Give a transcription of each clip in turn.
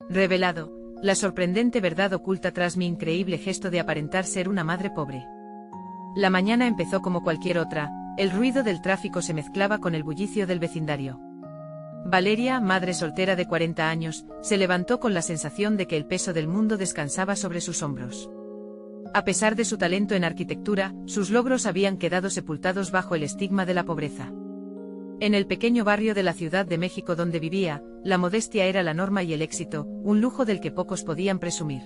Revelado, la sorprendente verdad oculta tras mi increíble gesto de aparentar ser una madre pobre. La mañana empezó como cualquier otra, el ruido del tráfico se mezclaba con el bullicio del vecindario. Valeria, madre soltera de 40 años, se levantó con la sensación de que el peso del mundo descansaba sobre sus hombros. A pesar de su talento en arquitectura, sus logros habían quedado sepultados bajo el estigma de la pobreza. En el pequeño barrio de la Ciudad de México donde vivía, la modestia era la norma y el éxito, un lujo del que pocos podían presumir.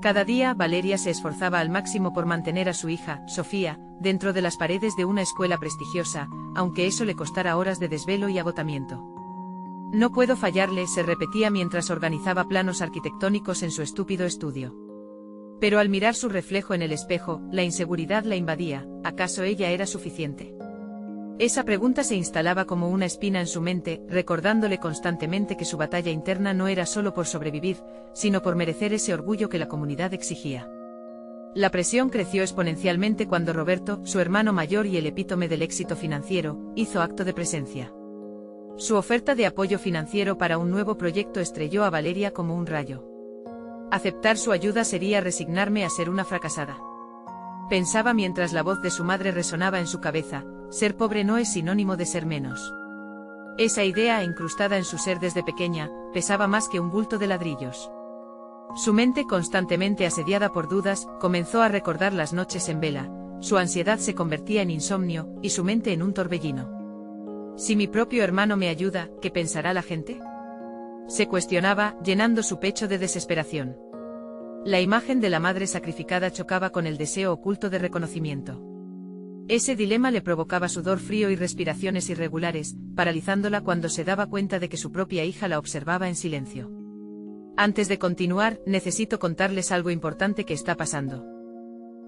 Cada día, Valeria se esforzaba al máximo por mantener a su hija, Sofía, dentro de las paredes de una escuela prestigiosa, aunque eso le costara horas de desvelo y agotamiento. No puedo fallarle, se repetía mientras organizaba planos arquitectónicos en su estúpido estudio. Pero al mirar su reflejo en el espejo, la inseguridad la invadía. ¿Acaso ella era suficiente? Esa pregunta se instalaba como una espina en su mente, recordándole constantemente que su batalla interna no era solo por sobrevivir, sino por merecer ese orgullo que la comunidad exigía. La presión creció exponencialmente cuando Roberto, su hermano mayor y el epítome del éxito financiero, hizo acto de presencia. Su oferta de apoyo financiero para un nuevo proyecto estrelló a Valeria como un rayo. Aceptar su ayuda sería resignarme a ser una fracasada. Pensaba mientras la voz de su madre resonaba en su cabeza: ser pobre no es sinónimo de ser menos. Esa idea, incrustada en su ser desde pequeña, pesaba más que un bulto de ladrillos. Su mente, constantemente asediada por dudas, comenzó a recordar las noches en vela, su ansiedad se convertía en insomnio, y su mente en un torbellino. Si mi propio hermano me ayuda, ¿qué pensará la gente?, se cuestionaba, llenando su pecho de desesperación. La imagen de la madre sacrificada chocaba con el deseo oculto de reconocimiento. Ese dilema le provocaba sudor frío y respiraciones irregulares, paralizándola cuando se daba cuenta de que su propia hija la observaba en silencio. Antes de continuar, necesito contarles algo importante que está pasando.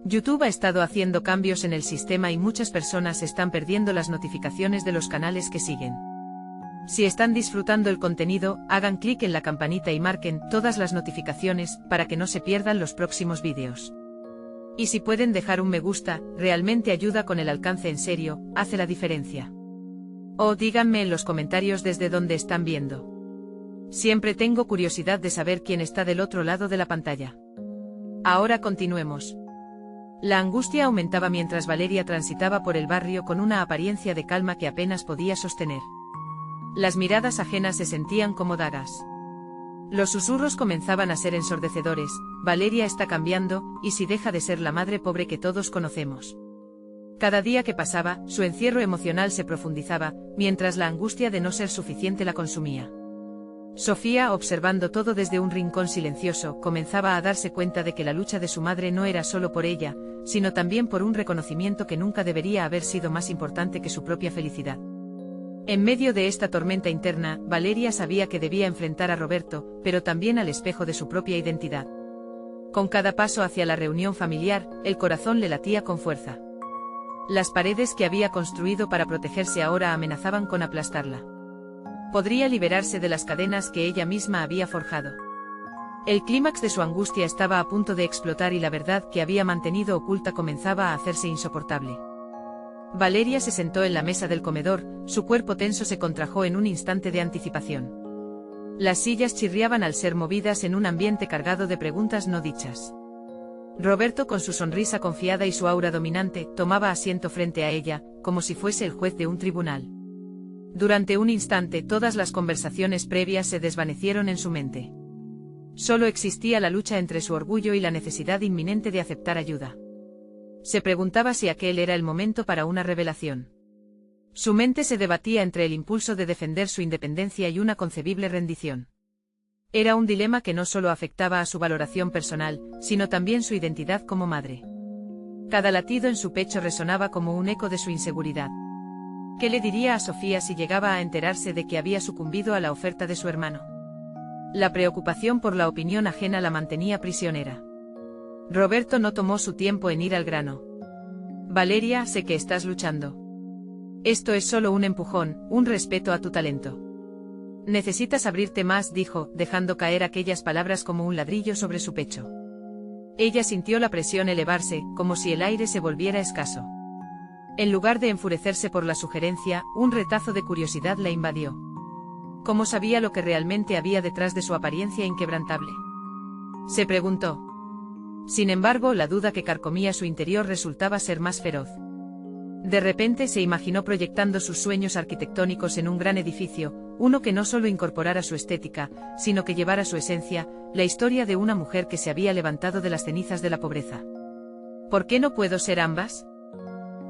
YouTube ha estado haciendo cambios en el sistema y muchas personas están perdiendo las notificaciones de los canales que siguen. Si están disfrutando el contenido, hagan clic en la campanita y marquen todas las notificaciones para que no se pierdan los próximos vídeos. Y si pueden dejar un me gusta, realmente ayuda con el alcance, en serio, hace la diferencia. O díganme en los comentarios desde dónde están viendo. Siempre tengo curiosidad de saber quién está del otro lado de la pantalla. Ahora continuemos. La angustia aumentaba mientras Valeria transitaba por el barrio con una apariencia de calma que apenas podía sostener. Las miradas ajenas se sentían como dagas. Los susurros comenzaban a ser ensordecedores: Valeria está cambiando, y si deja de ser la madre pobre que todos conocemos. Cada día que pasaba, su encierro emocional se profundizaba, mientras la angustia de no ser suficiente la consumía. Sofía, observando todo desde un rincón silencioso, comenzaba a darse cuenta de que la lucha de su madre no era solo por ella, sino también por un reconocimiento que nunca debería haber sido más importante que su propia felicidad. En medio de esta tormenta interna, Valeria sabía que debía enfrentar a Roberto, pero también al espejo de su propia identidad. Con cada paso hacia la reunión familiar, el corazón le latía con fuerza. Las paredes que había construido para protegerse ahora amenazaban con aplastarla. Podría liberarse de las cadenas que ella misma había forjado. El clímax de su angustia estaba a punto de explotar y la verdad que había mantenido oculta comenzaba a hacerse insoportable. Valeria se sentó en la mesa del comedor, su cuerpo tenso se contrajo en un instante de anticipación. Las sillas chirriaban al ser movidas en un ambiente cargado de preguntas no dichas. Roberto, con su sonrisa confiada y su aura dominante, tomaba asiento frente a ella, como si fuese el juez de un tribunal. Durante un instante todas las conversaciones previas se desvanecieron en su mente. Solo existía la lucha entre su orgullo y la necesidad inminente de aceptar ayuda. Se preguntaba si aquel era el momento para una revelación. Su mente se debatía entre el impulso de defender su independencia y una concebible rendición. Era un dilema que no solo afectaba a su valoración personal, sino también su identidad como madre. Cada latido en su pecho resonaba como un eco de su inseguridad. ¿Qué le diría a Sofía si llegaba a enterarse de que había sucumbido a la oferta de su hermano? La preocupación por la opinión ajena la mantenía prisionera. Roberto no tomó su tiempo en ir al grano. Valeria, sé que estás luchando. Esto es solo un empujón, un respeto a tu talento. Necesitas abrirte más, dijo, dejando caer aquellas palabras como un ladrillo sobre su pecho. Ella sintió la presión elevarse, como si el aire se volviera escaso. En lugar de enfurecerse por la sugerencia, un retazo de curiosidad la invadió. ¿Cómo sabía lo que realmente había detrás de su apariencia inquebrantable? Se preguntó. Sin embargo, la duda que carcomía su interior resultaba ser más feroz. De repente se imaginó proyectando sus sueños arquitectónicos en un gran edificio, uno que no solo incorporara su estética, sino que llevara su esencia, la historia de una mujer que se había levantado de las cenizas de la pobreza. ¿Por qué no puedo ser ambas?,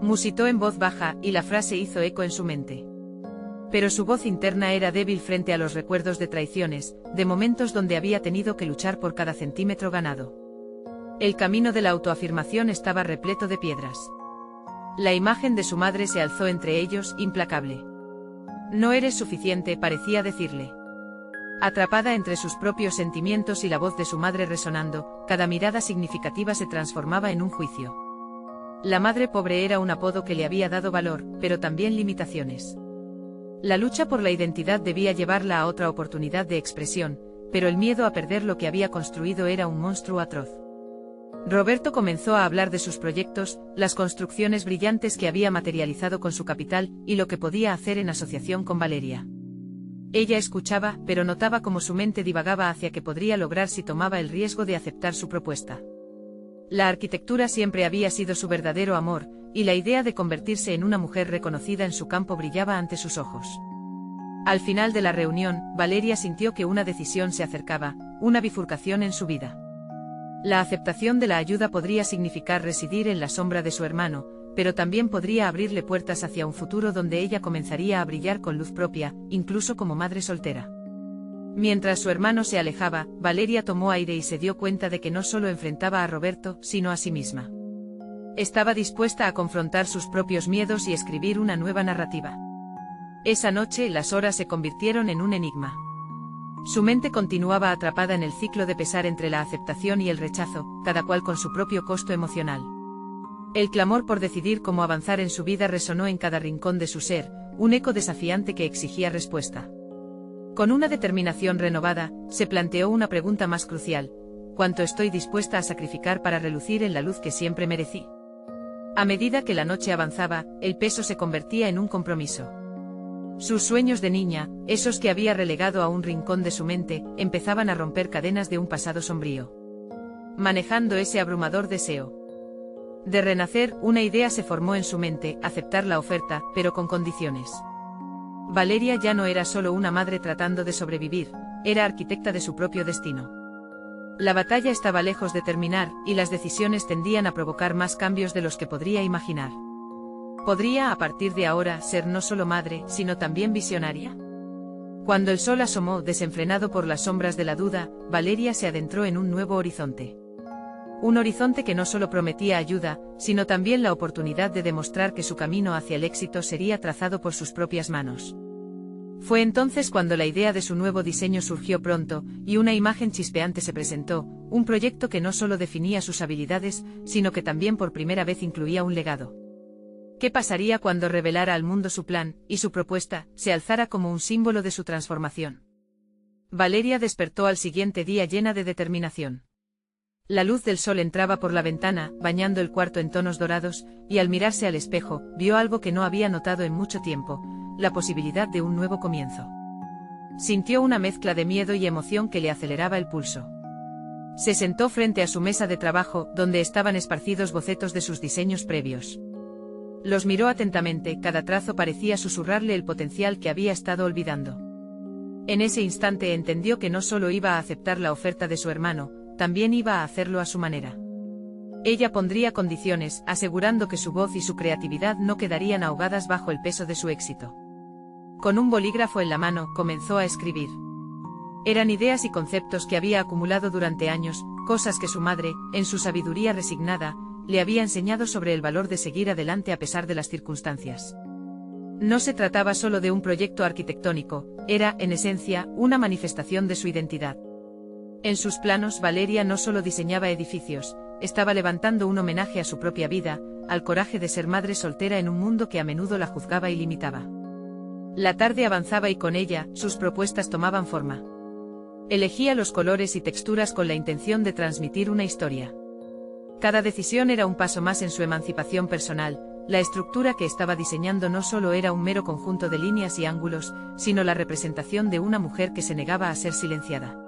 musitó en voz baja, y la frase hizo eco en su mente. Pero su voz interna era débil frente a los recuerdos de traiciones, de momentos donde había tenido que luchar por cada centímetro ganado. El camino de la autoafirmación estaba repleto de piedras. La imagen de su madre se alzó entre ellos, implacable. No eres suficiente, parecía decirle. Atrapada entre sus propios sentimientos y la voz de su madre resonando, cada mirada significativa se transformaba en un juicio. La madre pobre era un apodo que le había dado valor, pero también limitaciones. La lucha por la identidad debía llevarla a otra oportunidad de expresión, pero el miedo a perder lo que había construido era un monstruo atroz. Roberto comenzó a hablar de sus proyectos, las construcciones brillantes que había materializado con su capital, y lo que podía hacer en asociación con Valeria. Ella escuchaba, pero notaba cómo su mente divagaba hacia qué podría lograr si tomaba el riesgo de aceptar su propuesta. La arquitectura siempre había sido su verdadero amor, y la idea de convertirse en una mujer reconocida en su campo brillaba ante sus ojos. Al final de la reunión, Valeria sintió que una decisión se acercaba, una bifurcación en su vida. La aceptación de la ayuda podría significar residir en la sombra de su hermano, pero también podría abrirle puertas hacia un futuro donde ella comenzaría a brillar con luz propia, incluso como madre soltera. Mientras su hermano se alejaba, Valeria tomó aire y se dio cuenta de que no solo enfrentaba a Roberto, sino a sí misma. Estaba dispuesta a confrontar sus propios miedos y escribir una nueva narrativa. Esa noche las horas se convirtieron en un enigma. Su mente continuaba atrapada en el ciclo de pesar entre la aceptación y el rechazo, cada cual con su propio costo emocional. El clamor por decidir cómo avanzar en su vida resonó en cada rincón de su ser, un eco desafiante que exigía respuesta. Con una determinación renovada, se planteó una pregunta más crucial: ¿cuánto estoy dispuesta a sacrificar para relucir en la luz que siempre merecí? A medida que la noche avanzaba, el peso se convertía en un compromiso. Sus sueños de niña, esos que había relegado a un rincón de su mente, empezaban a romper cadenas de un pasado sombrío. Manejando ese abrumador deseo de renacer, una idea se formó en su mente: aceptar la oferta, pero con condiciones. Valeria ya no era solo una madre tratando de sobrevivir, era arquitecta de su propio destino. La batalla estaba lejos de terminar, y las decisiones tendían a provocar más cambios de los que podría imaginar. ¿Podría, a partir de ahora, ser no solo madre, sino también visionaria? Cuando el sol asomó, desenfrenado por las sombras de la duda, Valeria se adentró en un nuevo horizonte. Un horizonte que no solo prometía ayuda, sino también la oportunidad de demostrar que su camino hacia el éxito sería trazado por sus propias manos. Fue entonces cuando la idea de su nuevo diseño surgió pronto, y una imagen chispeante se presentó, un proyecto que no solo definía sus habilidades, sino que también por primera vez incluía un legado. ¿Qué pasaría cuando revelara al mundo su plan, y su propuesta se alzara como un símbolo de su transformación? Valeria despertó al siguiente día llena de determinación. La luz del sol entraba por la ventana, bañando el cuarto en tonos dorados, y al mirarse al espejo, vio algo que no había notado en mucho tiempo: la posibilidad de un nuevo comienzo. Sintió una mezcla de miedo y emoción que le aceleraba el pulso. Se sentó frente a su mesa de trabajo, donde estaban esparcidos bocetos de sus diseños previos. Los miró atentamente, cada trazo parecía susurrarle el potencial que había estado olvidando. En ese instante entendió que no solo iba a aceptar la oferta de su hermano, también iba a hacerlo a su manera. Ella pondría condiciones, asegurando que su voz y su creatividad no quedarían ahogadas bajo el peso de su éxito. Con un bolígrafo en la mano, comenzó a escribir. Eran ideas y conceptos que había acumulado durante años, cosas que su madre, en su sabiduría resignada, le había enseñado sobre el valor de seguir adelante a pesar de las circunstancias. No se trataba solo de un proyecto arquitectónico, era, en esencia, una manifestación de su identidad. En sus planos, Valeria no solo diseñaba edificios, estaba levantando un homenaje a su propia vida, al coraje de ser madre soltera en un mundo que a menudo la juzgaba y limitaba. La tarde avanzaba y con ella, sus propuestas tomaban forma. Elegía los colores y texturas con la intención de transmitir una historia. Cada decisión era un paso más en su emancipación personal, la estructura que estaba diseñando no solo era un mero conjunto de líneas y ángulos, sino la representación de una mujer que se negaba a ser silenciada.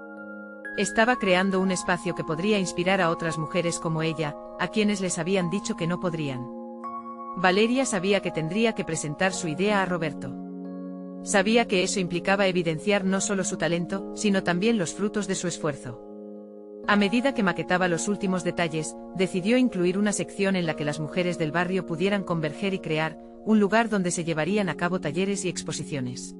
Estaba creando un espacio que podría inspirar a otras mujeres como ella, a quienes les habían dicho que no podrían. Valeria sabía que tendría que presentar su idea a Roberto. Sabía que eso implicaba evidenciar no solo su talento, sino también los frutos de su esfuerzo. A medida que maquetaba los últimos detalles, decidió incluir una sección en la que las mujeres del barrio pudieran converger y crear un lugar donde se llevarían a cabo talleres y exposiciones.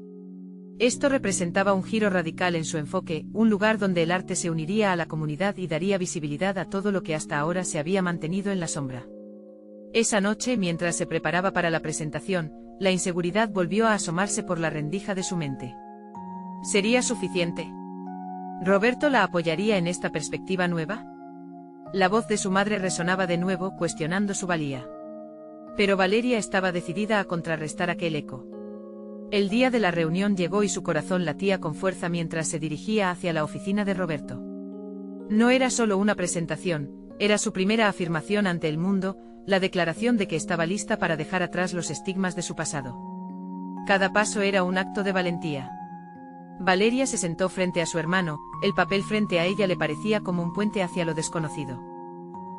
Esto representaba un giro radical en su enfoque, un lugar donde el arte se uniría a la comunidad y daría visibilidad a todo lo que hasta ahora se había mantenido en la sombra. Esa noche, mientras se preparaba para la presentación, la inseguridad volvió a asomarse por la rendija de su mente. ¿Sería suficiente? ¿Roberto la apoyaría en esta perspectiva nueva? La voz de su madre resonaba de nuevo, cuestionando su valía. Pero Valeria estaba decidida a contrarrestar aquel eco. El día de la reunión llegó y su corazón latía con fuerza mientras se dirigía hacia la oficina de Roberto. No era solo una presentación, era su primera afirmación ante el mundo, la declaración de que estaba lista para dejar atrás los estigmas de su pasado. Cada paso era un acto de valentía. Valeria se sentó frente a su hermano, el papel frente a ella le parecía como un puente hacia lo desconocido.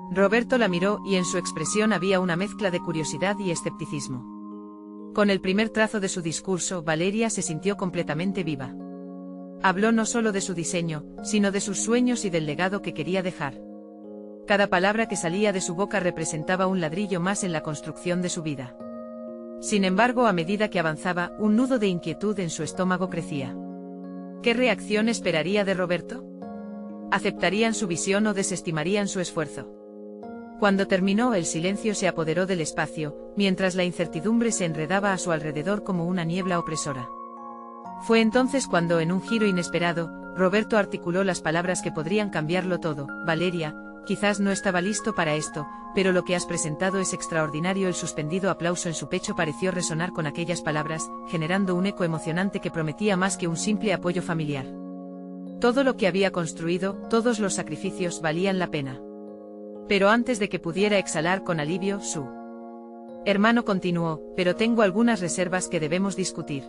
Roberto la miró y en su expresión había una mezcla de curiosidad y escepticismo. Con el primer trazo de su discurso, Valeria se sintió completamente viva. Habló no solo de su diseño, sino de sus sueños y del legado que quería dejar. Cada palabra que salía de su boca representaba un ladrillo más en la construcción de su vida. Sin embargo, a medida que avanzaba, un nudo de inquietud en su estómago crecía. ¿Qué reacción esperaría de Roberto? ¿Aceptarían su visión o desestimarían su esfuerzo? Cuando terminó, el silencio se apoderó del espacio, mientras la incertidumbre se enredaba a su alrededor como una niebla opresora. Fue entonces cuando, en un giro inesperado, Roberto articuló las palabras que podrían cambiarlo todo. Valeria, quizás no estaba listo para esto, pero lo que has presentado es extraordinario. El suspendido aplauso en su pecho pareció resonar con aquellas palabras, generando un eco emocionante que prometía más que un simple apoyo familiar. Todo lo que había construido, todos los sacrificios valían la pena. Pero antes de que pudiera exhalar con alivio, su hermano continuó, pero tengo algunas reservas que debemos discutir.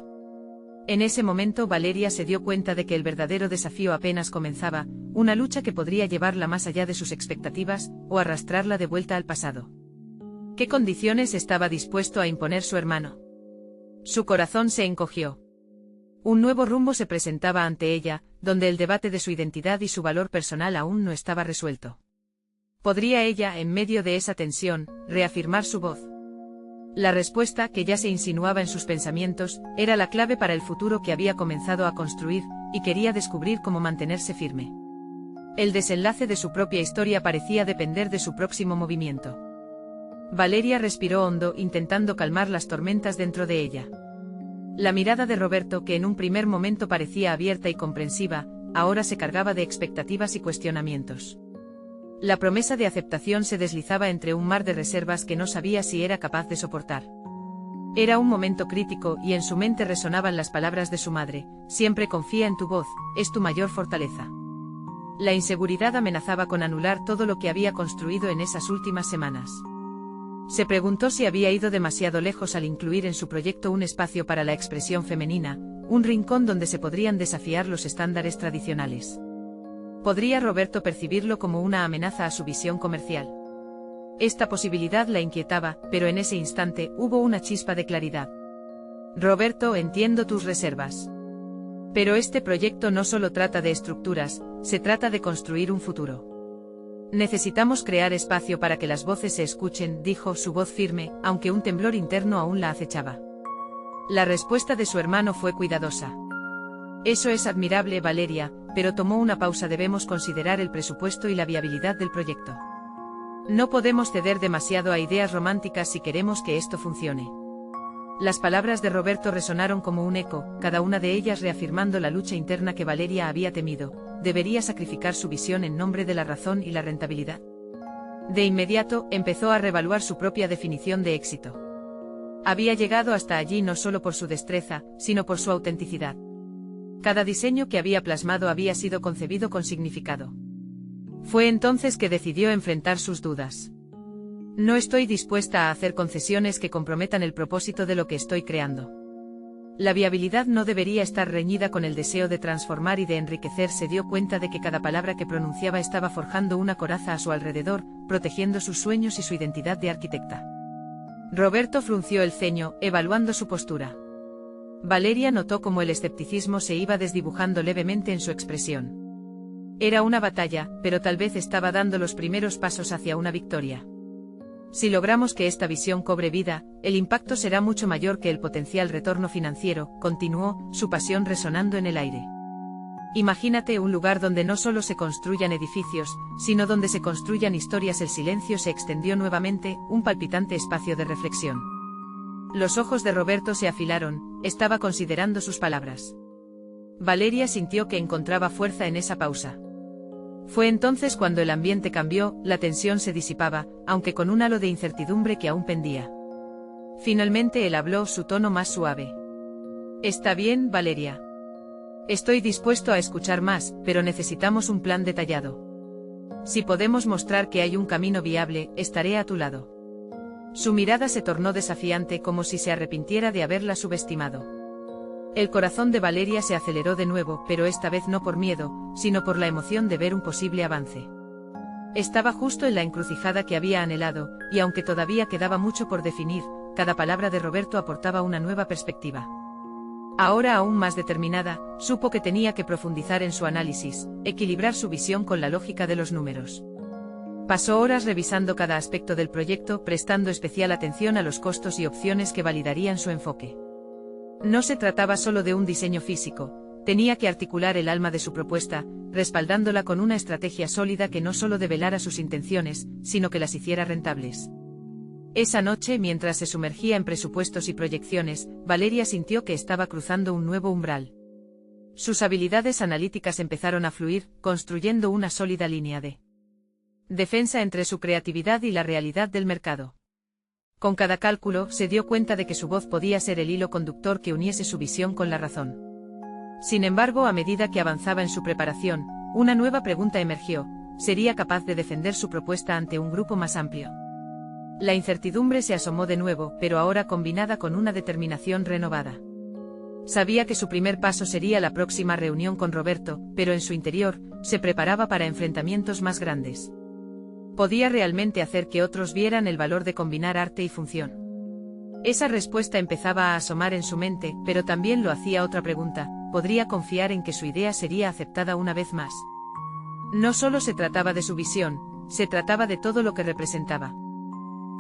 En ese momento Valeria se dio cuenta de que el verdadero desafío apenas comenzaba, una lucha que podría llevarla más allá de sus expectativas, o arrastrarla de vuelta al pasado. ¿Qué condiciones estaba dispuesto a imponer su hermano? Su corazón se encogió. Un nuevo rumbo se presentaba ante ella, donde el debate de su identidad y su valor personal aún no estaba resuelto. ¿Podría ella, en medio de esa tensión, reafirmar su voz? La respuesta, que ya se insinuaba en sus pensamientos, era la clave para el futuro que había comenzado a construir, y quería descubrir cómo mantenerse firme. El desenlace de su propia historia parecía depender de su próximo movimiento. Valeria respiró hondo, intentando calmar las tormentas dentro de ella. La mirada de Roberto, que en un primer momento parecía abierta y comprensiva, ahora se cargaba de expectativas y cuestionamientos. La promesa de aceptación se deslizaba entre un mar de reservas que no sabía si era capaz de soportar. Era un momento crítico y en su mente resonaban las palabras de su madre: siempre confía en tu voz, es tu mayor fortaleza. La inseguridad amenazaba con anular todo lo que había construido en esas últimas semanas. Se preguntó si había ido demasiado lejos al incluir en su proyecto un espacio para la expresión femenina, un rincón donde se podrían desafiar los estándares tradicionales. ¿Podría Roberto percibirlo como una amenaza a su visión comercial? Esta posibilidad la inquietaba, pero en ese instante hubo una chispa de claridad. Roberto, entiendo tus reservas. Pero este proyecto no solo trata de estructuras, se trata de construir un futuro. Necesitamos crear espacio para que las voces se escuchen, dijo, su voz firme, aunque un temblor interno aún la acechaba. La respuesta de su hermano fue cuidadosa. Eso es admirable, Valeria, pero tomó una pausa. Debemos considerar el presupuesto y la viabilidad del proyecto. No podemos ceder demasiado a ideas románticas si queremos que esto funcione. Las palabras de Roberto resonaron como un eco, cada una de ellas reafirmando la lucha interna que Valeria había temido. ¿Debería sacrificar su visión en nombre de la razón y la rentabilidad? De inmediato, empezó a reevaluar su propia definición de éxito. Había llegado hasta allí no solo por su destreza, sino por su autenticidad. Cada diseño que había plasmado había sido concebido con significado. Fue entonces que decidió enfrentar sus dudas. No estoy dispuesta a hacer concesiones que comprometan el propósito de lo que estoy creando. La viabilidad no debería estar reñida con el deseo de transformar y de enriquecer. Se dio cuenta de que cada palabra que pronunciaba estaba forjando una coraza a su alrededor, protegiendo sus sueños y su identidad de arquitecta. Roberto frunció el ceño, evaluando su postura. Valeria notó cómo el escepticismo se iba desdibujando levemente en su expresión. Era una batalla, pero tal vez estaba dando los primeros pasos hacia una victoria. Si logramos que esta visión cobre vida, el impacto será mucho mayor que el potencial retorno financiero, continuó, su pasión resonando en el aire. Imagínate un lugar donde no solo se construyan edificios, sino donde se construyan historias. El silencio se extendió nuevamente, un palpitante espacio de reflexión. Los ojos de Roberto se afilaron, estaba considerando sus palabras. Valeria sintió que encontraba fuerza en esa pausa. Fue entonces cuando el ambiente cambió, la tensión se disipaba, aunque con un halo de incertidumbre que aún pendía. Finalmente él habló, su tono más suave. Está bien, Valeria. Estoy dispuesto a escuchar más, pero necesitamos un plan detallado. Si podemos mostrar que hay un camino viable, estaré a tu lado. Su mirada se tornó desafiante, como si se arrepintiera de haberla subestimado. El corazón de Valeria se aceleró de nuevo, pero esta vez no por miedo, sino por la emoción de ver un posible avance. Estaba justo en la encrucijada que había anhelado, y aunque todavía quedaba mucho por definir, cada palabra de Roberto aportaba una nueva perspectiva. Ahora aún más determinada, supo que tenía que profundizar en su análisis, equilibrar su visión con la lógica de los números. Pasó horas revisando cada aspecto del proyecto, prestando especial atención a los costos y opciones que validarían su enfoque. No se trataba solo de un diseño físico, tenía que articular el alma de su propuesta, respaldándola con una estrategia sólida que no solo develara sus intenciones, sino que las hiciera rentables. Esa noche, mientras se sumergía en presupuestos y proyecciones, Valeria sintió que estaba cruzando un nuevo umbral. Sus habilidades analíticas empezaron a fluir, construyendo una sólida línea de defensa entre su creatividad y la realidad del mercado. Con cada cálculo, se dio cuenta de que su voz podía ser el hilo conductor que uniese su visión con la razón. Sin embargo, a medida que avanzaba en su preparación, una nueva pregunta emergió: ¿sería capaz de defender su propuesta ante un grupo más amplio? La incertidumbre se asomó de nuevo, pero ahora combinada con una determinación renovada. Sabía que su primer paso sería la próxima reunión con Roberto, pero en su interior, se preparaba para enfrentamientos más grandes. ¿Podía realmente hacer que otros vieran el valor de combinar arte y función? Esa respuesta empezaba a asomar en su mente, pero también lo hacía otra pregunta: ¿podría confiar en que su idea sería aceptada una vez más? No solo se trataba de su visión, se trataba de todo lo que representaba.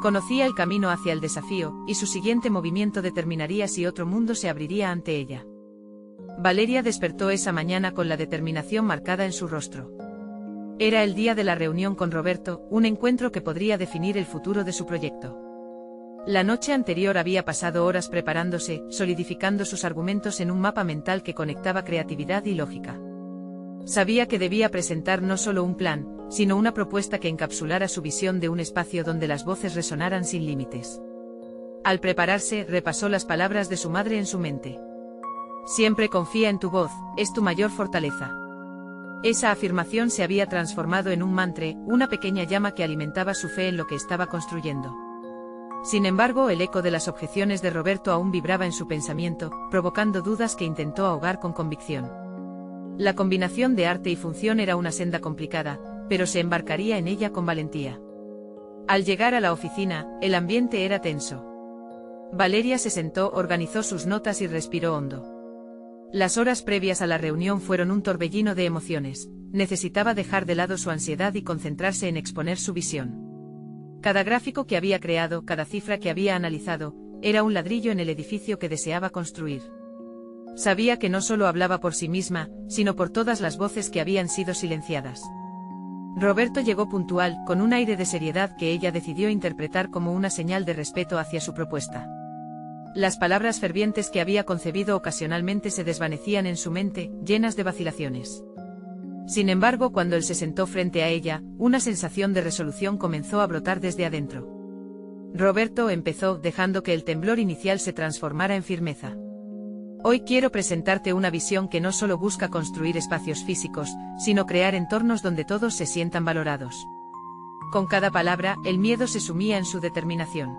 Conocía el camino hacia el desafío, y su siguiente movimiento determinaría si otro mundo se abriría ante ella. Valeria despertó esa mañana con la determinación marcada en su rostro. Era el día de la reunión con Roberto, un encuentro que podría definir el futuro de su proyecto. La noche anterior había pasado horas preparándose, solidificando sus argumentos en un mapa mental que conectaba creatividad y lógica. Sabía que debía presentar no solo un plan, sino una propuesta que encapsulara su visión de un espacio donde las voces resonaran sin límites. Al prepararse, repasó las palabras de su madre en su mente. Siempre confía en tu voz, es tu mayor fortaleza. Esa afirmación se había transformado en un mantra, una pequeña llama que alimentaba su fe en lo que estaba construyendo. Sin embargo, el eco de las objeciones de Roberto aún vibraba en su pensamiento, provocando dudas que intentó ahogar con convicción. La combinación de arte y función era una senda complicada, pero se embarcaría en ella con valentía. Al llegar a la oficina, el ambiente era tenso. Valeria se sentó, organizó sus notas y respiró hondo. Las horas previas a la reunión fueron un torbellino de emociones. Necesitaba dejar de lado su ansiedad y concentrarse en exponer su visión. Cada gráfico que había creado, cada cifra que había analizado, era un ladrillo en el edificio que deseaba construir. Sabía que no solo hablaba por sí misma, sino por todas las voces que habían sido silenciadas. Roberto llegó puntual, con un aire de seriedad que ella decidió interpretar como una señal de respeto hacia su propuesta. Las palabras fervientes que había concebido ocasionalmente se desvanecían en su mente, llenas de vacilaciones. Sin embargo, cuando él se sentó frente a ella, una sensación de resolución comenzó a brotar desde adentro. Roberto empezó, dejando que el temblor inicial se transformara en firmeza. Hoy quiero presentarte una visión que no solo busca construir espacios físicos, sino crear entornos donde todos se sientan valorados. Con cada palabra, el miedo se sumía en su determinación.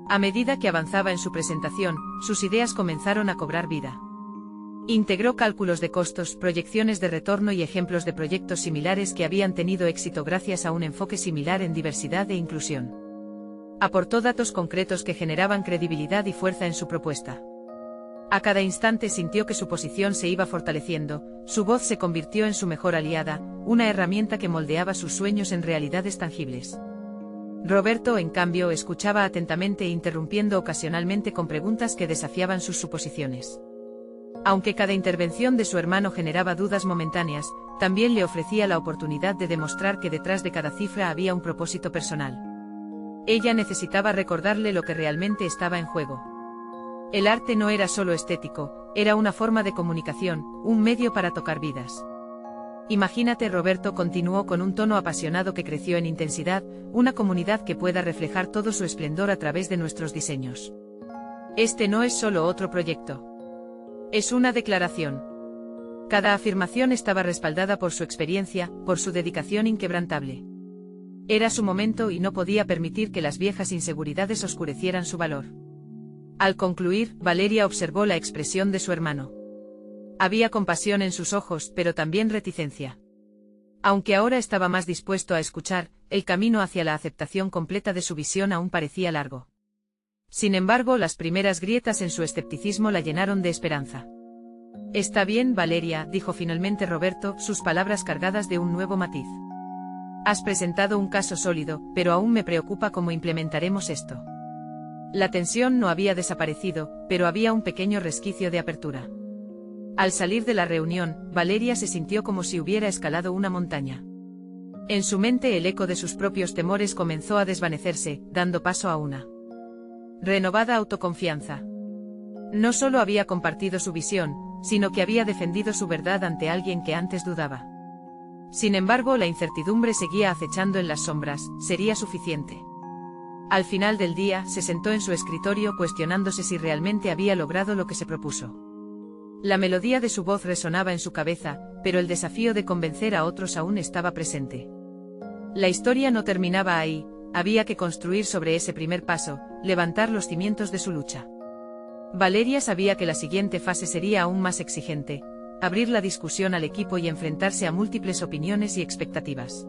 A medida que avanzaba en su presentación, sus ideas comenzaron a cobrar vida. Integró cálculos de costos, proyecciones de retorno y ejemplos de proyectos similares que habían tenido éxito gracias a un enfoque similar en diversidad e inclusión. Aportó datos concretos que generaban credibilidad y fuerza en su propuesta. A cada instante sintió que su posición se iba fortaleciendo, su voz se convirtió en su mejor aliada, una herramienta que moldeaba sus sueños en realidades tangibles. Roberto, en cambio, escuchaba atentamente, interrumpiendo ocasionalmente con preguntas que desafiaban sus suposiciones. Aunque cada intervención de su hermano generaba dudas momentáneas, también le ofrecía la oportunidad de demostrar que detrás de cada cifra había un propósito personal. Ella necesitaba recordarle lo que realmente estaba en juego. El arte no era solo estético, era una forma de comunicación, un medio para tocar vidas. Imagínate, Roberto continuó con un tono apasionado que creció en intensidad, una comunidad que pueda reflejar todo su esplendor a través de nuestros diseños. Este no es solo otro proyecto. Es una declaración. Cada afirmación estaba respaldada por su experiencia, por su dedicación inquebrantable. Era su momento y no podía permitir que las viejas inseguridades oscurecieran su valor. Al concluir, Valeria observó la expresión de su hermano. Había compasión en sus ojos, pero también reticencia. Aunque ahora estaba más dispuesto a escuchar, el camino hacia la aceptación completa de su visión aún parecía largo. Sin embargo, las primeras grietas en su escepticismo la llenaron de esperanza. Está bien, Valeria, dijo finalmente Roberto, sus palabras cargadas de un nuevo matiz. Has presentado un caso sólido, pero aún me preocupa cómo implementaremos esto. La tensión no había desaparecido, pero había un pequeño resquicio de apertura. Al salir de la reunión, Valeria se sintió como si hubiera escalado una montaña. En su mente el eco de sus propios temores comenzó a desvanecerse, dando paso a una renovada autoconfianza. No solo había compartido su visión, sino que había defendido su verdad ante alguien que antes dudaba. Sin embargo, la incertidumbre seguía acechando en las sombras, ¿sería suficiente? Al final del día, se sentó en su escritorio cuestionándose si realmente había logrado lo que se propuso. La melodía de su voz resonaba en su cabeza, pero el desafío de convencer a otros aún estaba presente. La historia no terminaba ahí, había que construir sobre ese primer paso, levantar los cimientos de su lucha. Valeria sabía que la siguiente fase sería aún más exigente, abrir la discusión al equipo y enfrentarse a múltiples opiniones y expectativas.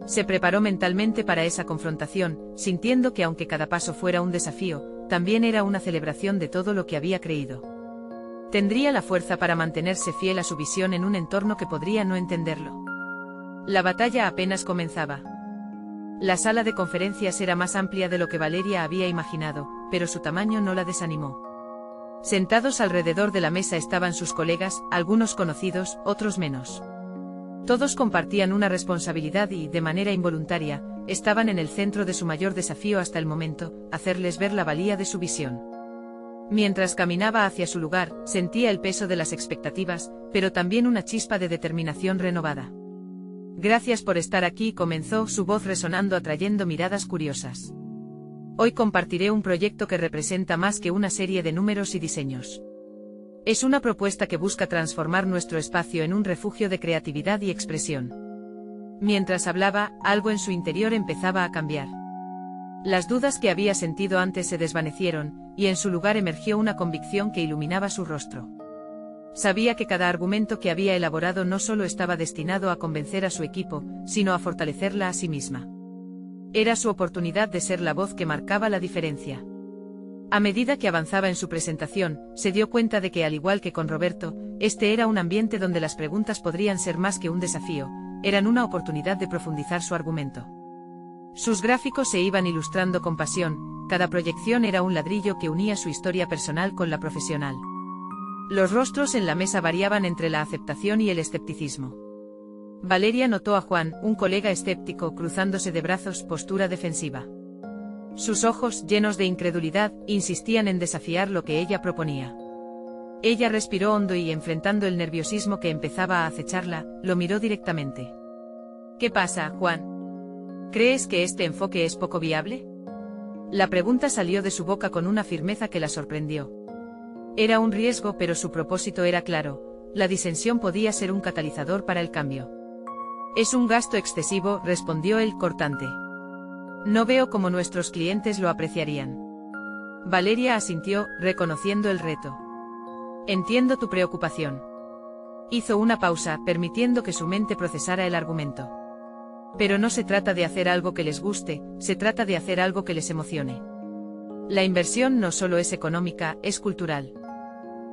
Se preparó mentalmente para esa confrontación, sintiendo que aunque cada paso fuera un desafío, también era una celebración de todo lo que había creído. Tendría la fuerza para mantenerse fiel a su visión en un entorno que podría no entenderlo. La batalla apenas comenzaba. La sala de conferencias era más amplia de lo que Valeria había imaginado, pero su tamaño no la desanimó. Sentados alrededor de la mesa estaban sus colegas, algunos conocidos, otros menos. Todos compartían una responsabilidad y, de manera involuntaria, estaban en el centro de su mayor desafío hasta el momento, hacerles ver la valía de su visión. Mientras caminaba hacia su lugar, sentía el peso de las expectativas, pero también una chispa de determinación renovada. Gracias por estar aquí, comenzó, su voz resonando, atrayendo miradas curiosas. Hoy compartiré un proyecto que representa más que una serie de números y diseños. Es una propuesta que busca transformar nuestro espacio en un refugio de creatividad y expresión. Mientras hablaba, algo en su interior empezaba a cambiar. Las dudas que había sentido antes se desvanecieron, y en su lugar emergió una convicción que iluminaba su rostro. Sabía que cada argumento que había elaborado no solo estaba destinado a convencer a su equipo, sino a fortalecerla a sí misma. Era su oportunidad de ser la voz que marcaba la diferencia. A medida que avanzaba en su presentación, se dio cuenta de que, al igual que con Roberto, este era un ambiente donde las preguntas podrían ser más que un desafío, eran una oportunidad de profundizar su argumento. Sus gráficos se iban ilustrando con pasión, cada proyección era un ladrillo que unía su historia personal con la profesional. Los rostros en la mesa variaban entre la aceptación y el escepticismo. Valeria notó a Juan, un colega escéptico, cruzándose de brazos, postura defensiva. Sus ojos, llenos de incredulidad, insistían en desafiar lo que ella proponía. Ella respiró hondo y, enfrentando el nerviosismo que empezaba a acecharla, lo miró directamente. ¿Qué pasa, Juan? ¿Crees que este enfoque es poco viable? La pregunta salió de su boca con una firmeza que la sorprendió. Era un riesgo, pero su propósito era claro: la disensión podía ser un catalizador para el cambio. Es un gasto excesivo, respondió él cortante. No veo cómo nuestros clientes lo apreciarían. Valeria asintió, reconociendo el reto. Entiendo tu preocupación. Hizo una pausa, permitiendo que su mente procesara el argumento. Pero no se trata de hacer algo que les guste, se trata de hacer algo que les emocione. La inversión no solo es económica, es cultural.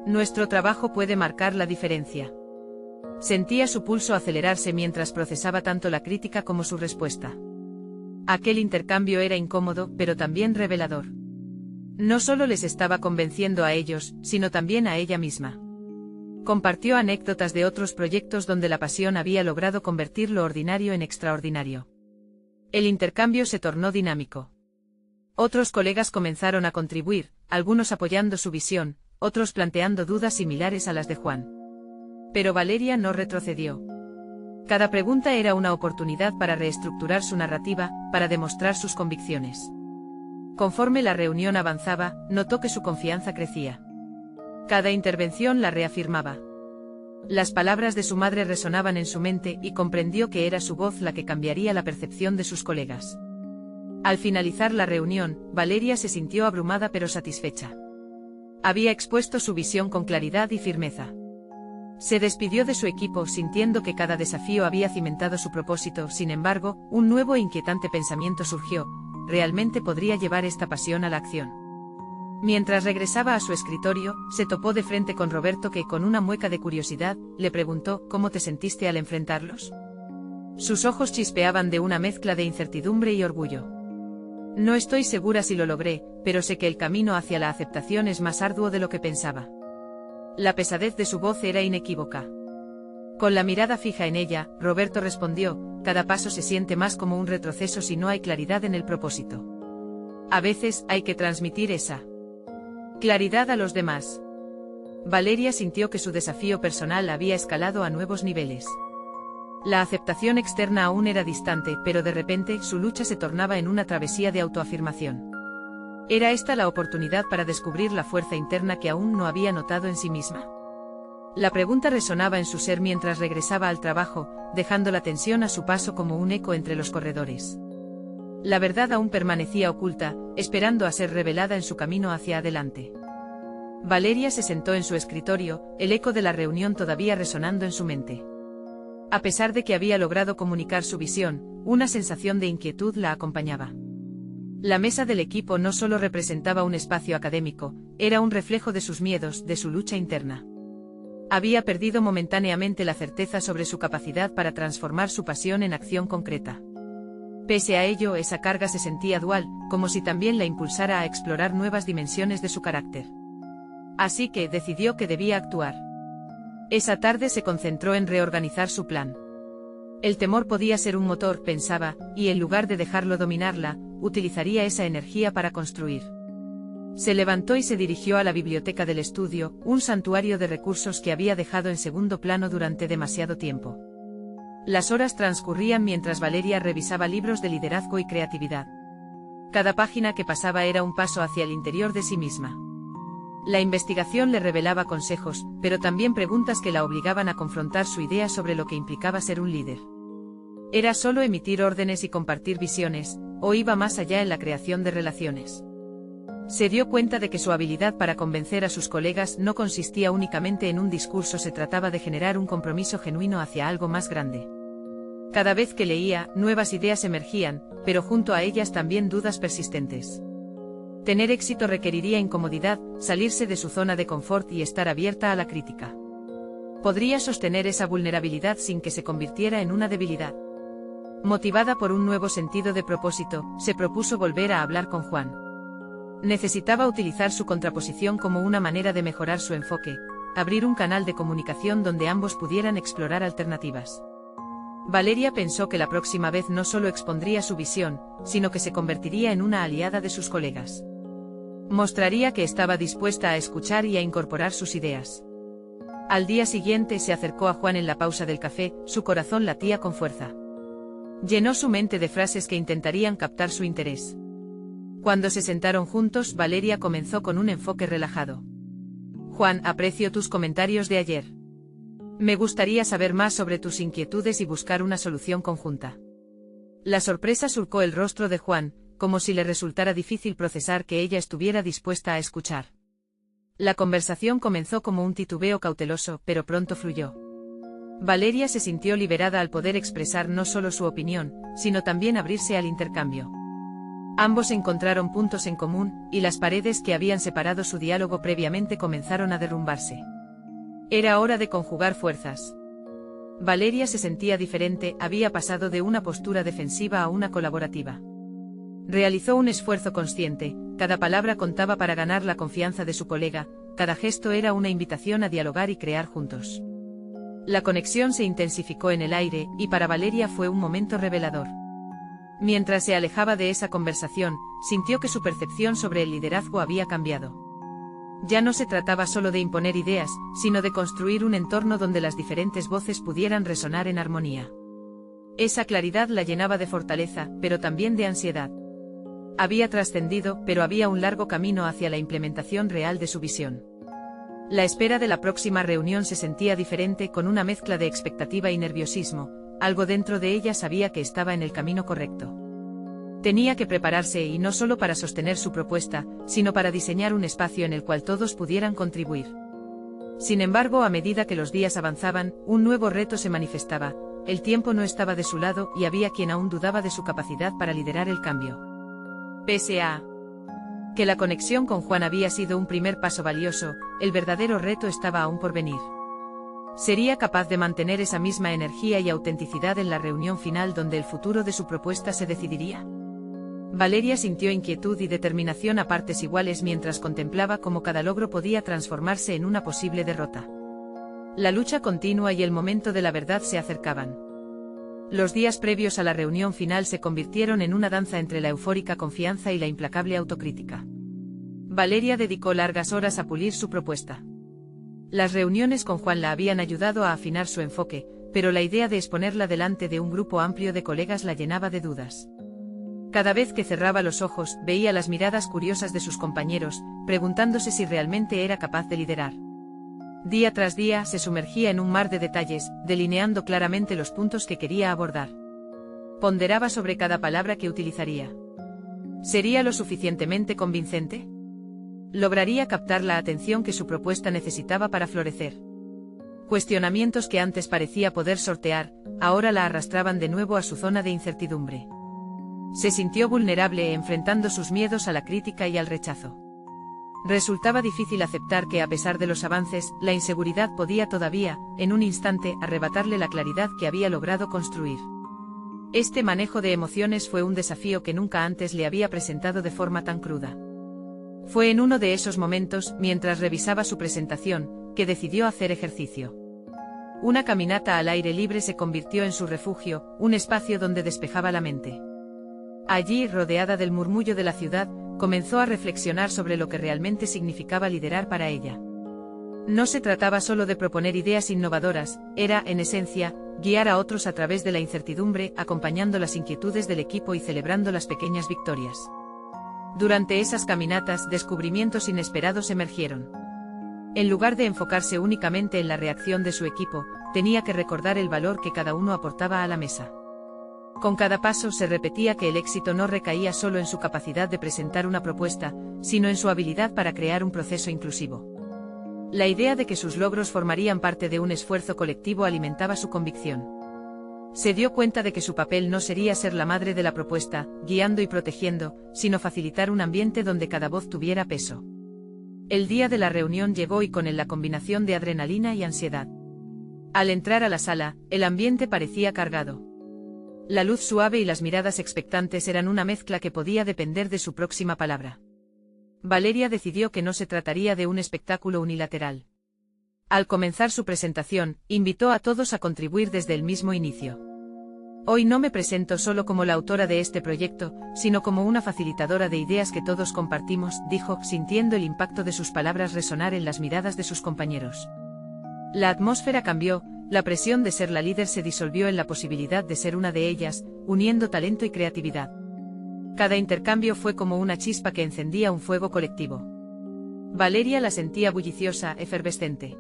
Nuestro trabajo puede marcar la diferencia. Sentía su pulso acelerarse mientras procesaba tanto la crítica como su respuesta. Aquel intercambio era incómodo, pero también revelador. No solo les estaba convenciendo a ellos, sino también a ella misma. Compartió anécdotas de otros proyectos donde la pasión había logrado convertir lo ordinario en extraordinario. El intercambio se tornó dinámico. Otros colegas comenzaron a contribuir, algunos apoyando su visión, otros planteando dudas similares a las de Juan. Pero Valeria no retrocedió. Cada pregunta era una oportunidad para reestructurar su narrativa, para demostrar sus convicciones. Conforme la reunión avanzaba, notó que su confianza crecía. Cada intervención la reafirmaba. Las palabras de su madre resonaban en su mente y comprendió que era su voz la que cambiaría la percepción de sus colegas. Al finalizar la reunión, Valeria se sintió abrumada pero satisfecha. Había expuesto su visión con claridad y firmeza. Se despidió de su equipo sintiendo que cada desafío había cimentado su propósito. Sin embargo, un nuevo e inquietante pensamiento surgió: ¿realmente podría llevar esta pasión a la acción? Mientras regresaba a su escritorio, se topó de frente con Roberto que, con una mueca de curiosidad, le preguntó: ¿cómo te sentiste al enfrentarlos? Sus ojos chispeaban de una mezcla de incertidumbre y orgullo. No estoy segura si lo logré, pero sé que el camino hacia la aceptación es más arduo de lo que pensaba. La pesadez de su voz era inequívoca. Con la mirada fija en ella, Roberto respondió: cada paso se siente más como un retroceso si no hay claridad en el propósito. A veces hay que transmitir esa claridad a los demás. Valeria sintió que su desafío personal había escalado a nuevos niveles. La aceptación externa aún era distante, pero de repente su lucha se tornaba en una travesía de autoafirmación. Era esta la oportunidad para descubrir la fuerza interna que aún no había notado en sí misma. La pregunta resonaba en su ser mientras regresaba al trabajo, dejando la tensión a su paso como un eco entre los corredores. La verdad aún permanecía oculta, esperando a ser revelada en su camino hacia adelante. Valeria se sentó en su escritorio, el eco de la reunión todavía resonando en su mente. A pesar de que había logrado comunicar su visión, una sensación de inquietud la acompañaba. La mesa del equipo no solo representaba un espacio académico, era un reflejo de sus miedos, de su lucha interna. Había perdido momentáneamente la certeza sobre su capacidad para transformar su pasión en acción concreta. Pese a ello, esa carga se sentía dual, como si también la impulsara a explorar nuevas dimensiones de su carácter. Así que decidió que debía actuar. Esa tarde se concentró en reorganizar su plan. El temor podía ser un motor, pensaba, y en lugar de dejarlo dominarla, utilizaría esa energía para construir. Se levantó y se dirigió a la biblioteca del estudio, un santuario de recursos que había dejado en segundo plano durante demasiado tiempo. Las horas transcurrían mientras Valeria revisaba libros de liderazgo y creatividad. Cada página que pasaba era un paso hacia el interior de sí misma. La investigación le revelaba consejos, pero también preguntas que la obligaban a confrontar su idea sobre lo que implicaba ser un líder. ¿Era solo emitir órdenes y compartir visiones, o iba más allá en la creación de relaciones? Se dio cuenta de que su habilidad para convencer a sus colegas no consistía únicamente en un discurso, se trataba de generar un compromiso genuino hacia algo más grande. Cada vez que leía, nuevas ideas emergían, pero junto a ellas también dudas persistentes. Tener éxito requeriría incomodidad, salirse de su zona de confort y estar abierta a la crítica. ¿Podría sostener esa vulnerabilidad sin que se convirtiera en una debilidad? Motivada por un nuevo sentido de propósito, se propuso volver a hablar con Juan. Necesitaba utilizar su contraposición como una manera de mejorar su enfoque, abrir un canal de comunicación donde ambos pudieran explorar alternativas. Valeria pensó que la próxima vez no solo expondría su visión, sino que se convertiría en una aliada de sus colegas. Mostraría que estaba dispuesta a escuchar y a incorporar sus ideas. Al día siguiente se acercó a Juan en la pausa del café, su corazón latía con fuerza. Llenó su mente de frases que intentarían captar su interés. Cuando se sentaron juntos, Valeria comenzó con un enfoque relajado. Juan, aprecio tus comentarios de ayer. Me gustaría saber más sobre tus inquietudes y buscar una solución conjunta. La sorpresa surcó el rostro de Juan, como si le resultara difícil procesar que ella estuviera dispuesta a escuchar. La conversación comenzó como un titubeo cauteloso, pero pronto fluyó. Valeria se sintió liberada al poder expresar no solo su opinión, sino también abrirse al intercambio. Ambos encontraron puntos en común, y las paredes que habían separado su diálogo previamente comenzaron a derrumbarse. Era hora de conjugar fuerzas. Valeria se sentía diferente, había pasado de una postura defensiva a una colaborativa. Realizó un esfuerzo consciente, cada palabra contaba para ganar la confianza de su colega, cada gesto era una invitación a dialogar y crear juntos. La conexión se intensificó en el aire, y para Valeria fue un momento revelador. Mientras se alejaba de esa conversación, sintió que su percepción sobre el liderazgo había cambiado. Ya no se trataba solo de imponer ideas, sino de construir un entorno donde las diferentes voces pudieran resonar en armonía. Esa claridad la llenaba de fortaleza, pero también de ansiedad. Había trascendido, pero había un largo camino hacia la implementación real de su visión. La espera de la próxima reunión se sentía diferente, con una mezcla de expectativa y nerviosismo. Algo dentro de ella sabía que estaba en el camino correcto. Tenía que prepararse, y no solo para sostener su propuesta, sino para diseñar un espacio en el cual todos pudieran contribuir. Sin embargo, a medida que los días avanzaban, un nuevo reto se manifestaba. El tiempo no estaba de su lado, y había quien aún dudaba de su capacidad para liderar el cambio. Pese a que la conexión con Juan había sido un primer paso valioso, el verdadero reto estaba aún por venir. ¿Sería capaz de mantener esa misma energía y autenticidad en la reunión final donde el futuro de su propuesta se decidiría? Valeria sintió inquietud y determinación a partes iguales mientras contemplaba cómo cada logro podía transformarse en una posible derrota. La lucha continua y el momento de la verdad se acercaban. Los días previos a la reunión final se convirtieron en una danza entre la eufórica confianza y la implacable autocrítica. Valeria dedicó largas horas a pulir su propuesta. Las reuniones con Juan la habían ayudado a afinar su enfoque, pero la idea de exponerla delante de un grupo amplio de colegas la llenaba de dudas. Cada vez que cerraba los ojos, veía las miradas curiosas de sus compañeros, preguntándose si realmente era capaz de liderar. Día tras día se sumergía en un mar de detalles, delineando claramente los puntos que quería abordar. Ponderaba sobre cada palabra que utilizaría. ¿Sería lo suficientemente convincente? ¿Lograría captar la atención que su propuesta necesitaba para florecer? Cuestionamientos que antes parecía poder sortear, ahora la arrastraban de nuevo a su zona de incertidumbre. Se sintió vulnerable enfrentando sus miedos a la crítica y al rechazo. Resultaba difícil aceptar que a pesar de los avances, la inseguridad podía todavía, en un instante, arrebatarle la claridad que había logrado construir. Este manejo de emociones fue un desafío que nunca antes le había presentado de forma tan cruda. Fue en uno de esos momentos, mientras revisaba su presentación, que decidió hacer ejercicio. Una caminata al aire libre se convirtió en su refugio, un espacio donde despejaba la mente. Allí, rodeada del murmullo de la ciudad, comenzó a reflexionar sobre lo que realmente significaba liderar para ella. No se trataba solo de proponer ideas innovadoras, era, en esencia, guiar a otros a través de la incertidumbre, acompañando las inquietudes del equipo y celebrando las pequeñas victorias. Durante esas caminatas, descubrimientos inesperados emergieron. En lugar de enfocarse únicamente en la reacción de su equipo, tenía que recordar el valor que cada uno aportaba a la mesa. Con cada paso se repetía que el éxito no recaía solo en su capacidad de presentar una propuesta, sino en su habilidad para crear un proceso inclusivo. La idea de que sus logros formarían parte de un esfuerzo colectivo alimentaba su convicción. Se dio cuenta de que su papel no sería ser la madre de la propuesta, guiando y protegiendo, sino facilitar un ambiente donde cada voz tuviera peso. El día de la reunión llegó y con él la combinación de adrenalina y ansiedad. Al entrar a la sala, el ambiente parecía cargado. La luz suave y las miradas expectantes eran una mezcla que podía depender de su próxima palabra. Valeria decidió que no se trataría de un espectáculo unilateral. Al comenzar su presentación, invitó a todos a contribuir desde el mismo inicio. Hoy no me presento solo como la autora de este proyecto, sino como una facilitadora de ideas que todos compartimos, dijo, sintiendo el impacto de sus palabras resonar en las miradas de sus compañeros. La atmósfera cambió. La presión de ser la líder se disolvió en la posibilidad de ser una de ellas, uniendo talento y creatividad. Cada intercambio fue como una chispa que encendía un fuego colectivo. Valeria la sentía bulliciosa, efervescente.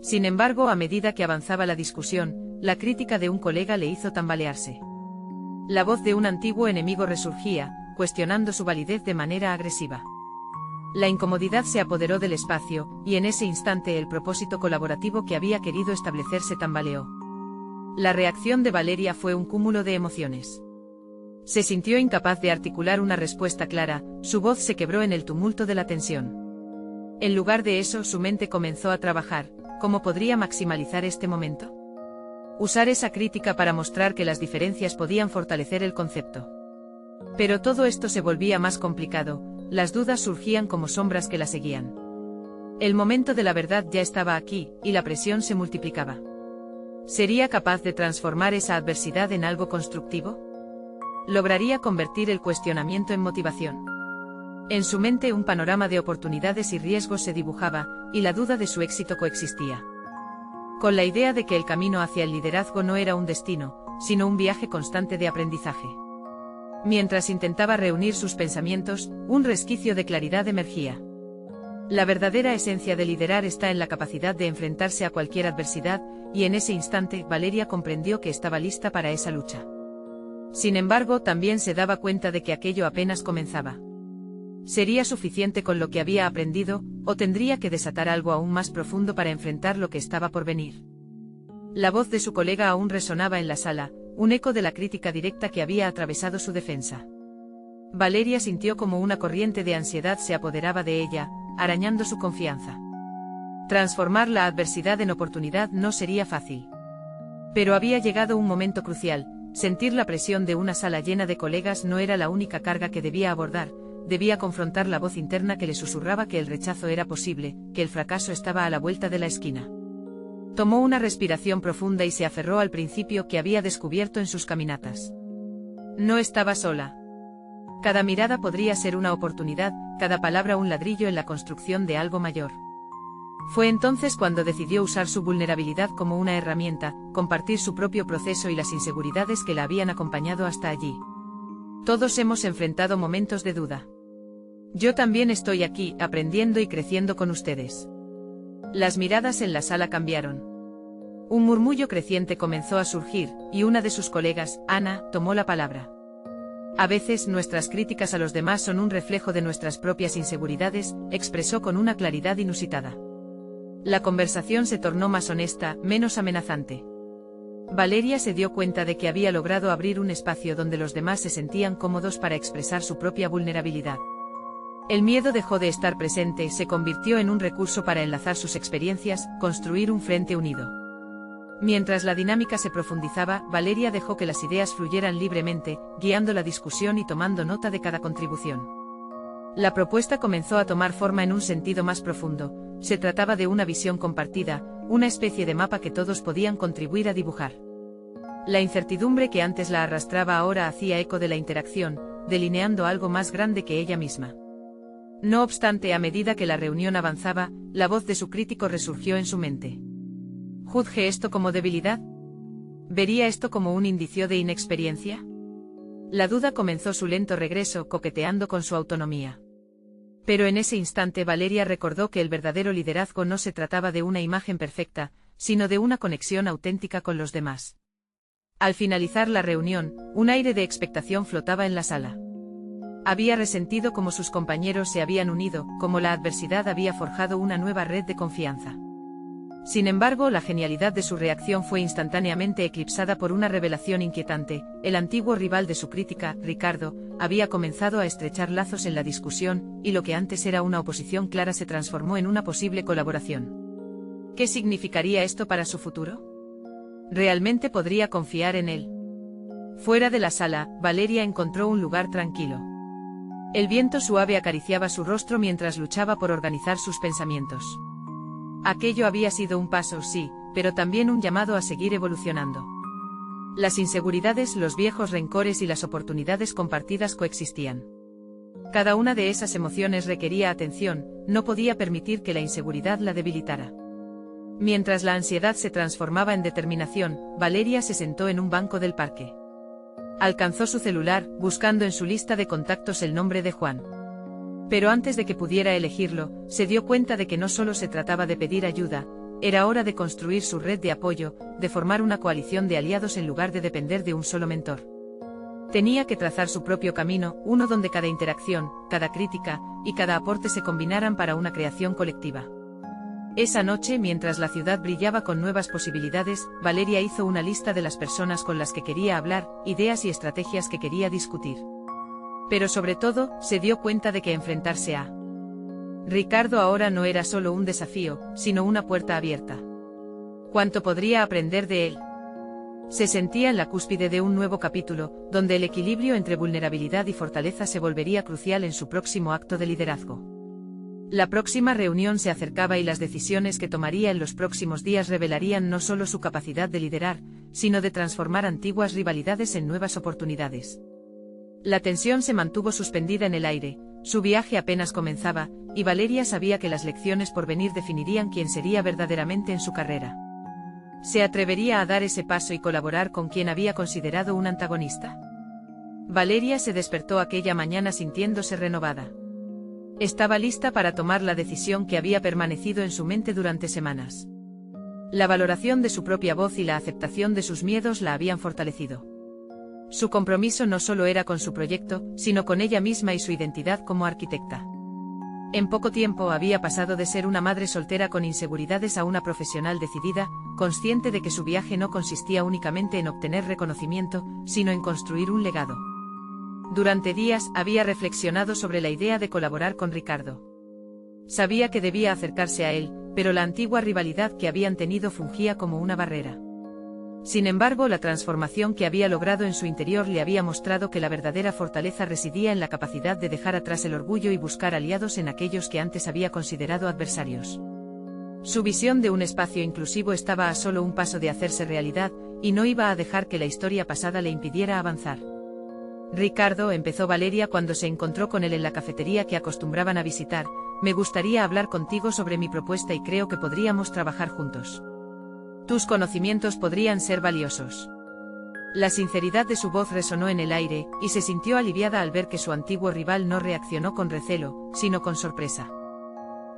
Sin embargo, a medida que avanzaba la discusión, la crítica de un colega le hizo tambalearse. La voz de un antiguo enemigo resurgía, cuestionando su validez de manera agresiva. La incomodidad se apoderó del espacio, y en ese instante el propósito colaborativo que había querido establecer se tambaleó. La reacción de Valeria fue un cúmulo de emociones. Se sintió incapaz de articular una respuesta clara, su voz se quebró en el tumulto de la tensión. En lugar de eso, su mente comenzó a trabajar. ¿Cómo podría maximizar este momento? Usar esa crítica para mostrar que las diferencias podían fortalecer el concepto. Pero todo esto se volvía más complicado, las dudas surgían como sombras que la seguían. El momento de la verdad ya estaba aquí, y la presión se multiplicaba. ¿Sería capaz de transformar esa adversidad en algo constructivo? ¿Lograría convertir el cuestionamiento en motivación? En su mente un panorama de oportunidades y riesgos se dibujaba, y la duda de su éxito coexistía. Con la idea de que el camino hacia el liderazgo no era un destino, sino un viaje constante de aprendizaje. Mientras intentaba reunir sus pensamientos, un resquicio de claridad emergía. La verdadera esencia de liderar está en la capacidad de enfrentarse a cualquier adversidad, y en ese instante Valeria comprendió que estaba lista para esa lucha. Sin embargo, también se daba cuenta de que aquello apenas comenzaba. ¿Sería suficiente con lo que había aprendido, o tendría que desatar algo aún más profundo para enfrentar lo que estaba por venir? La voz de su colega aún resonaba en la sala, un eco de la crítica directa que había atravesado su defensa. Valeria sintió como una corriente de ansiedad se apoderaba de ella, arañando su confianza. Transformar la adversidad en oportunidad no sería fácil. Pero había llegado un momento crucial. Sentir la presión de una sala llena de colegas no era la única carga que debía abordar. Debía confrontar la voz interna que le susurraba que el rechazo era posible, que el fracaso estaba a la vuelta de la esquina. Tomó una respiración profunda y se aferró al principio que había descubierto en sus caminatas. No estaba sola. Cada mirada podría ser una oportunidad, cada palabra un ladrillo en la construcción de algo mayor. Fue entonces cuando decidió usar su vulnerabilidad como una herramienta, compartir su propio proceso y las inseguridades que la habían acompañado hasta allí. Todos hemos enfrentado momentos de duda. Yo también estoy aquí, aprendiendo y creciendo con ustedes. Las miradas en la sala cambiaron. Un murmullo creciente comenzó a surgir, y una de sus colegas, Ana, tomó la palabra. A veces nuestras críticas a los demás son un reflejo de nuestras propias inseguridades, expresó con una claridad inusitada. La conversación se tornó más honesta, menos amenazante. Valeria se dio cuenta de que había logrado abrir un espacio donde los demás se sentían cómodos para expresar su propia vulnerabilidad. El miedo dejó de estar presente, se convirtió en un recurso para enlazar sus experiencias, construir un frente unido. Mientras la dinámica se profundizaba, Valeria dejó que las ideas fluyeran libremente, guiando la discusión y tomando nota de cada contribución. La propuesta comenzó a tomar forma en un sentido más profundo. Se trataba de una visión compartida, una especie de mapa que todos podían contribuir a dibujar. La incertidumbre que antes la arrastraba ahora hacía eco de la interacción, delineando algo más grande que ella misma. No obstante, a medida que la reunión avanzaba, la voz de su crítico resurgió en su mente. ¿Juzgue esto como debilidad? ¿Vería esto como un indicio de inexperiencia? La duda comenzó su lento regreso, coqueteando con su autonomía. Pero en ese instante Valeria recordó que el verdadero liderazgo no se trataba de una imagen perfecta, sino de una conexión auténtica con los demás. Al finalizar la reunión, un aire de expectación flotaba en la sala. Había resentido cómo sus compañeros se habían unido, cómo la adversidad había forjado una nueva red de confianza. Sin embargo, la genialidad de su reacción fue instantáneamente eclipsada por una revelación inquietante. El antiguo rival de su crítica, Ricardo, había comenzado a estrechar lazos en la discusión, y lo que antes era una oposición clara se transformó en una posible colaboración. ¿Qué significaría esto para su futuro? ¿Realmente podría confiar en él? Fuera de la sala, Valeria encontró un lugar tranquilo. El viento suave acariciaba su rostro mientras luchaba por organizar sus pensamientos. Aquello había sido un paso, sí, pero también un llamado a seguir evolucionando. Las inseguridades, los viejos rencores y las oportunidades compartidas coexistían. Cada una de esas emociones requería atención, no podía permitir que la inseguridad la debilitara. Mientras la ansiedad se transformaba en determinación, Valeria se sentó en un banco del parque. Alcanzó su celular, buscando en su lista de contactos el nombre de Juan. Pero antes de que pudiera elegirlo, se dio cuenta de que no solo se trataba de pedir ayuda, Era hora de construir su red de apoyo, de formar una coalición de aliados en lugar de depender de un solo mentor. Tenía que trazar su propio camino, uno donde cada interacción, cada crítica y cada aporte se combinaran para una creación colectiva. Esa noche, mientras la ciudad brillaba con nuevas posibilidades, Valeria hizo una lista de las personas con las que quería hablar, ideas y estrategias que quería discutir. Pero sobre todo, se dio cuenta de que enfrentarse a Ricardo ahora no era solo un desafío, sino una puerta abierta. ¿Cuánto podría aprender de él? Se sentía en la cúspide de un nuevo capítulo, donde el equilibrio entre vulnerabilidad y fortaleza se volvería crucial en su próximo acto de liderazgo. La próxima reunión se acercaba y las decisiones que tomaría en los próximos días revelarían no solo su capacidad de liderar, sino de transformar antiguas rivalidades en nuevas oportunidades. La tensión se mantuvo suspendida en el aire, su viaje apenas comenzaba, y Valeria sabía que las lecciones por venir definirían quién sería verdaderamente en su carrera. ¿Se atrevería a dar ese paso y colaborar con quien había considerado un antagonista? Valeria se despertó aquella mañana sintiéndose renovada. Estaba lista para tomar la decisión que había permanecido en su mente durante semanas. La valoración de su propia voz y la aceptación de sus miedos la habían fortalecido. Su compromiso no solo era con su proyecto, sino con ella misma y su identidad como arquitecta. En poco tiempo había pasado de ser una madre soltera con inseguridades a una profesional decidida, consciente de que su viaje no consistía únicamente en obtener reconocimiento, sino en construir un legado. Durante días había reflexionado sobre la idea de colaborar con Ricardo. Sabía que debía acercarse a él, pero la antigua rivalidad que habían tenido fungía como una barrera. Sin embargo, la transformación que había logrado en su interior le había mostrado que la verdadera fortaleza residía en la capacidad de dejar atrás el orgullo y buscar aliados en aquellos que antes había considerado adversarios. Su visión de un espacio inclusivo estaba a solo un paso de hacerse realidad, y no iba a dejar que la historia pasada le impidiera avanzar. Ricardo, empezó Valeria cuando se encontró con él en la cafetería que acostumbraban a visitar, me gustaría hablar contigo sobre mi propuesta y creo que podríamos trabajar juntos. Tus conocimientos podrían ser valiosos. La sinceridad de su voz resonó en el aire, y se sintió aliviada al ver que su antiguo rival no reaccionó con recelo, sino con sorpresa.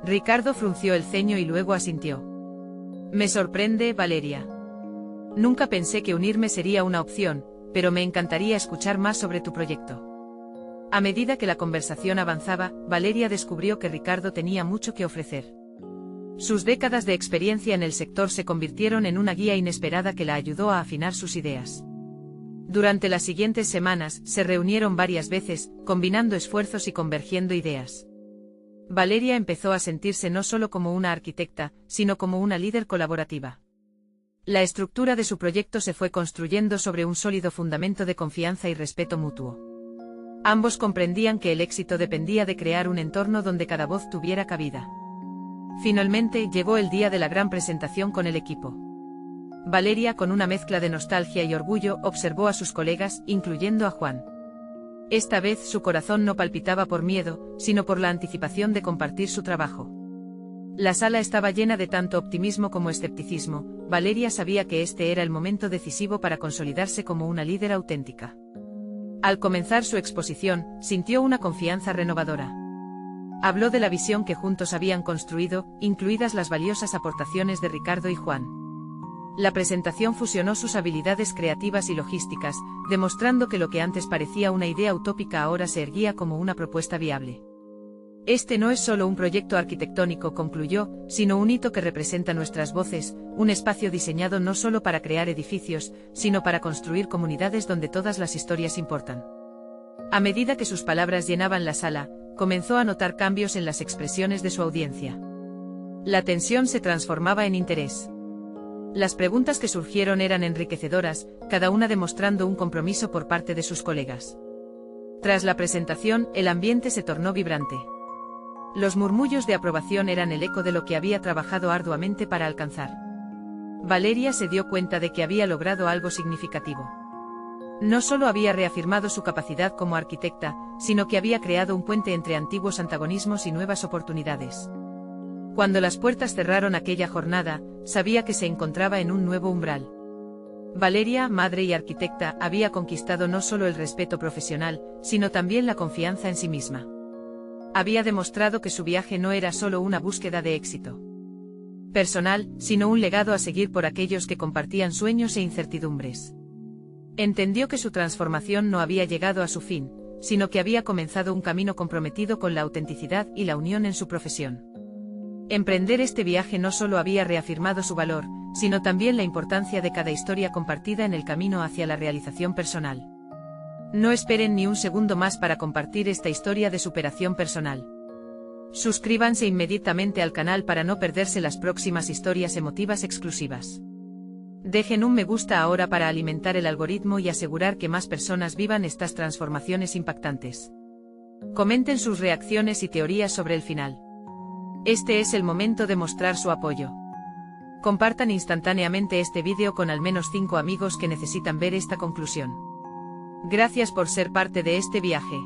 Ricardo frunció el ceño y luego asintió. Me sorprende, Valeria. Nunca pensé que unirme sería una opción, pero me encantaría escuchar más sobre tu proyecto. A medida que la conversación avanzaba, Valeria descubrió que Ricardo tenía mucho que ofrecer. Sus décadas de experiencia en el sector se convirtieron en una guía inesperada que la ayudó a afinar sus ideas. Durante las siguientes semanas, se reunieron varias veces, combinando esfuerzos y convergiendo ideas. Valeria empezó a sentirse no solo como una arquitecta, sino como una líder colaborativa. La estructura de su proyecto se fue construyendo sobre un sólido fundamento de confianza y respeto mutuo. Ambos comprendían que el éxito dependía de crear un entorno donde cada voz tuviera cabida. Finalmente llegó el día de la gran presentación con el equipo. Valeria, con una mezcla de nostalgia y orgullo, observó a sus colegas, incluyendo a Juan. Esta vez su corazón no palpitaba por miedo, sino por la anticipación de compartir su trabajo. La sala estaba llena de tanto optimismo como escepticismo. Valeria sabía que este era el momento decisivo para consolidarse como una líder auténtica. Al comenzar su exposición, sintió una confianza renovadora. Habló de la visión que juntos habían construido, incluidas las valiosas aportaciones de Ricardo y Juan. La presentación fusionó sus habilidades creativas y logísticas, demostrando que lo que antes parecía una idea utópica ahora se erguía como una propuesta viable. Este no es solo un proyecto arquitectónico, concluyó, sino un hito que representa nuestras voces, un espacio diseñado no solo para crear edificios, sino para construir comunidades donde todas las historias importan. A medida que sus palabras llenaban la sala, comenzó a notar cambios en las expresiones de su audiencia. La tensión se transformaba en interés. Las preguntas que surgieron eran enriquecedoras, cada una demostrando un compromiso por parte de sus colegas. Tras la presentación, el ambiente se tornó vibrante. Los murmullos de aprobación eran el eco de lo que había trabajado arduamente para alcanzar. Valeria se dio cuenta de que había logrado algo significativo. No solo había reafirmado su capacidad como arquitecta, sino que había creado un puente entre antiguos antagonismos y nuevas oportunidades. Cuando las puertas cerraron aquella jornada, sabía que se encontraba en un nuevo umbral. Valeria, madre y arquitecta, había conquistado no solo el respeto profesional, sino también la confianza en sí misma. Había demostrado que su viaje no era solo una búsqueda de éxito. personal, sino un legado a seguir por aquellos que compartían sueños e incertidumbres. Entendió que su transformación no había llegado a su fin, sino que había comenzado un camino comprometido con la autenticidad y la unión en su profesión. Emprender este viaje no solo había reafirmado su valor, sino también la importancia de cada historia compartida en el camino hacia la realización personal. No esperen ni un segundo más para compartir esta historia de superación personal. Suscríbanse inmediatamente al canal para no perderse las próximas historias emotivas exclusivas. Dejen un me gusta ahora para alimentar el algoritmo y asegurar que más personas vivan estas transformaciones impactantes. Comenten sus reacciones y teorías sobre el final. Este es el momento de mostrar su apoyo. Compartan instantáneamente este vídeo con al menos 5 amigos que necesitan ver esta conclusión. Gracias por ser parte de este viaje.